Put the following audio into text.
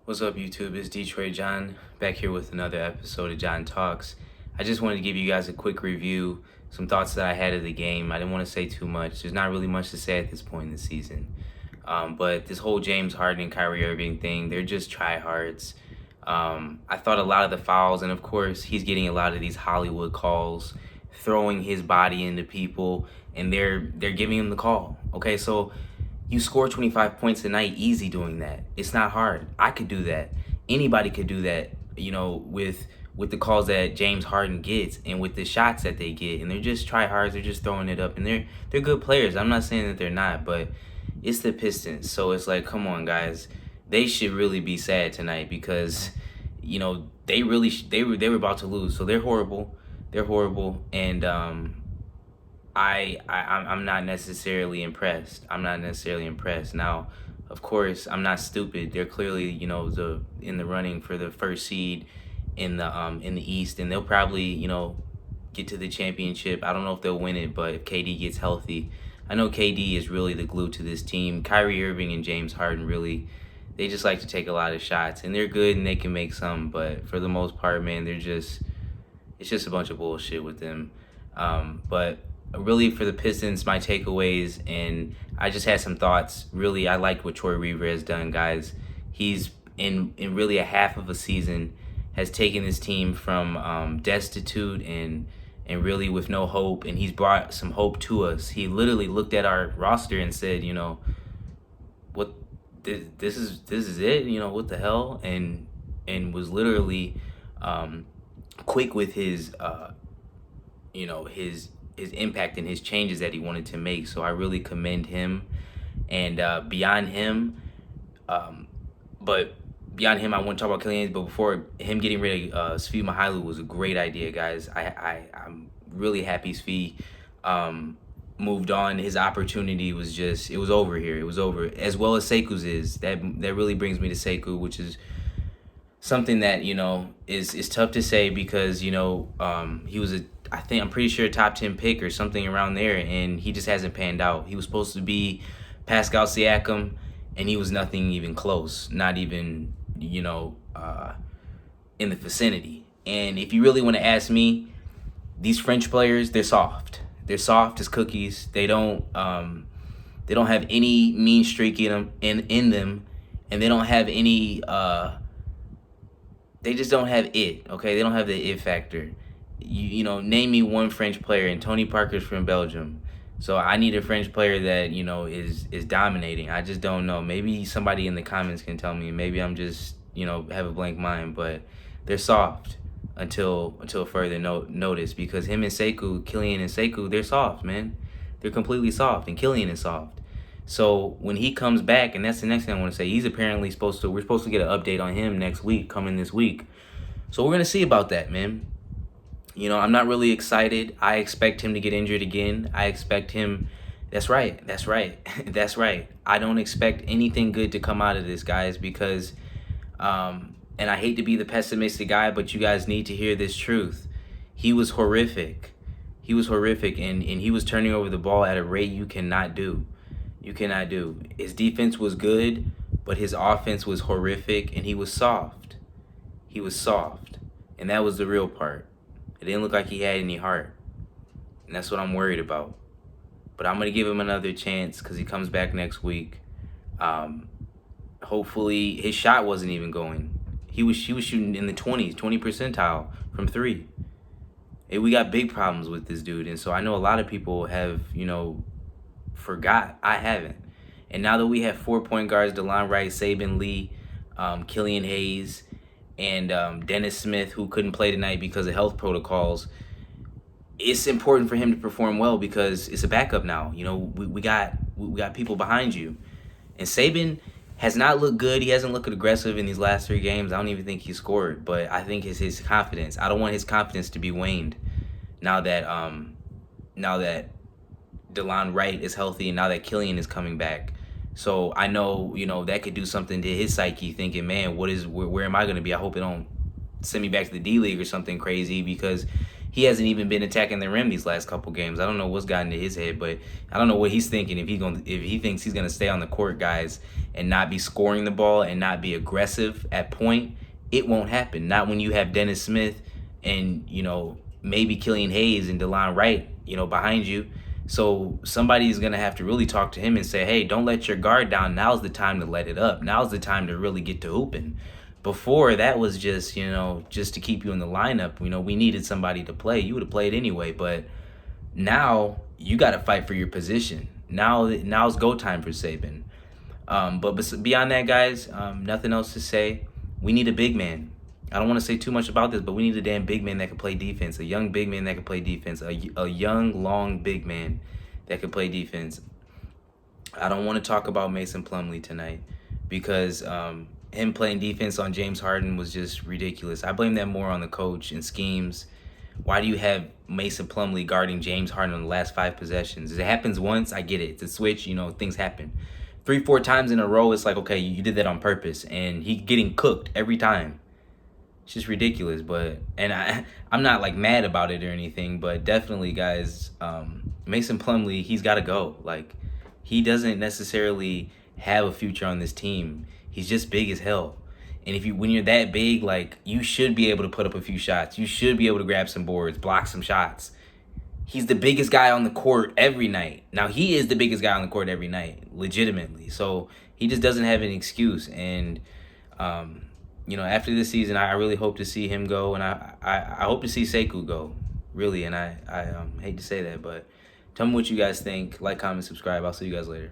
What's up, YouTube? It's Detroit John back here with another episode of John Talks. I just wanted to give you guys a quick review, some thoughts that I had of the game. I didn't want to say too much. There's not really much to say at this point in the season. But this whole James Harden and Kyrie Irving thing, they're just tryhards. I thought a lot of the fouls, and of course, he's getting a lot of these Hollywood calls, throwing his body into people, and they're giving him the call. Okay, so you score 25 points a night easy doing that. It's not hard. I could do that. Anybody could do that, with the calls that James Harden gets and with the shots that they get. And they're just tryhards. They're just throwing it up. And they're good players. I'm not saying that they're not, but it's the Pistons. So it's like, come on, guys. They should really be sad tonight because, they really they were about to lose. So they're horrible. They're horrible. And I'm not necessarily impressed. I'm not necessarily impressed. Now, of course, I'm not stupid. They're clearly, in the running for the first seed in the East, and they'll probably, get to the championship. I don't know if they'll win it, but if KD gets healthy, I know KD is really the glue to this team. Kyrie Irving and James Harden really, they just like to take a lot of shots, and they're good and they can make some, but for the most part, man, it's just a bunch of bullshit with them. But really for the Pistons, my takeaways, and I just had some thoughts. Really, I liked what Troy Weaver has done, guys. He's in really a half of a season has taken this team from destitute and really with no hope, and he's brought some hope to us. He literally looked at our roster and said, what this is it, what the hell, and was literally quick with his his impact and his changes that he wanted to make. So I really commend him. And beyond him, I want to talk about Killian. But before him getting rid of Svi Mykhailiuk was a great idea, guys. I'm really happy Svi moved on. His opportunity was it was over here. It was over. As well as Seku's is. That really brings me to Sekou, which is something that is tough to say because he was I'm pretty sure a top 10 pick or something around there, and he just hasn't panned out. He was supposed to be Pascal Siakam, and he was nothing even close, not even in the vicinity. And if you really want to ask me, these French players, they're soft. They're soft as cookies. They don't have any mean streak in them, and they don't have any. They just don't have it. Okay, they don't have the it factor. Name me one French player, and Tony Parker's from Belgium. So I need a French player that, is dominating. I just don't know. Maybe somebody in the comments can tell me. Maybe I'm just, have a blank mind. But they're soft until further notice, because him and Sekou, Killian and Sekou, they're soft, man. They're completely soft, and Killian is soft. So when he comes back, and that's the next thing I want to say, we're supposed to get an update on him next week, coming this week. So we're going to see about that, man. I'm not really excited. I expect him to get injured again. I expect him. That's right. That's right. I don't expect anything good to come out of this, guys, because, and I hate to be the pessimistic guy, but you guys need to hear this truth. He was horrific. And he was turning over the ball at a rate you cannot do. His defense was good, but his offense was horrific, and he was soft. And that was the real part. It didn't look like he had any heart. And that's what I'm worried about. But I'm going to give him another chance because he comes back next week. Hopefully, his shot wasn't even going. He was shooting in the 20 percentile from 3. We got big problems with this dude. And so I know a lot of people have, forgot. I haven't. And now that we have 4 point guards, DeLon Wright, Saban Lee, Killian Hayes, and Dennis Smith, who couldn't play tonight because of health protocols, it's important for him to perform well because it's a backup now. We got people behind you. And Saban has not looked good. He hasn't looked aggressive in these last 3 games. I don't even think he scored, but I think it's his confidence. I don't want his confidence to be waned now that DeLon Wright is healthy and now that Killian is coming back. So I know, that could do something to his psyche, thinking, man, where am I going to be? I hope it don't send me back to the D-League or something crazy, because he hasn't even been attacking the rim these last couple games. I don't know what's gotten to his head, but I don't know what he's thinking. If he thinks he's gonna stay on the court, guys, and not be scoring the ball and not be aggressive at point, it won't happen. Not when you have Dennis Smith and maybe Killian Hayes and DeLon Wright, behind you. So somebody's going to have to really talk to him and say, hey, don't let your guard down. Now's the time to let it up. Now's the time to really get to hooping. Before, that was just, just to keep you in the lineup. We needed somebody to play. You would have played anyway. But now you got to fight for your position. Now's go time for Saban. But beyond that, guys, nothing else to say. We need a big man. I don't want to say too much about this, but we need a damn big man that can play defense. A young big man that can play defense. A young, long big man that can play defense. I don't want to talk about Mason Plumlee tonight because him playing defense on James Harden was just ridiculous. I blame that more on the coach and schemes. Why do you have Mason Plumlee guarding James Harden on the last 5 possessions? If it happens once, I get it. It's a switch, things happen. 3-4 times in a row, it's like, okay, you did that on purpose. And he getting cooked every time. It's just ridiculous, I'm not like mad about it or anything, but definitely, guys, Mason Plumlee, he's got to go. Like, he doesn't necessarily have a future on this team. He's just big as hell, and when you're that big, like, you should be able to put up a few shots. You should be able to grab some boards, block some shots. He's the biggest guy on the court every night. Now, he is the biggest guy on the court every night, legitimately. So he just doesn't have an excuse, and after this season, I really hope to see him go, and I hope to see Sekou go, really. And I hate to say that, but tell me what you guys think. Like, comment, subscribe. I'll see you guys later.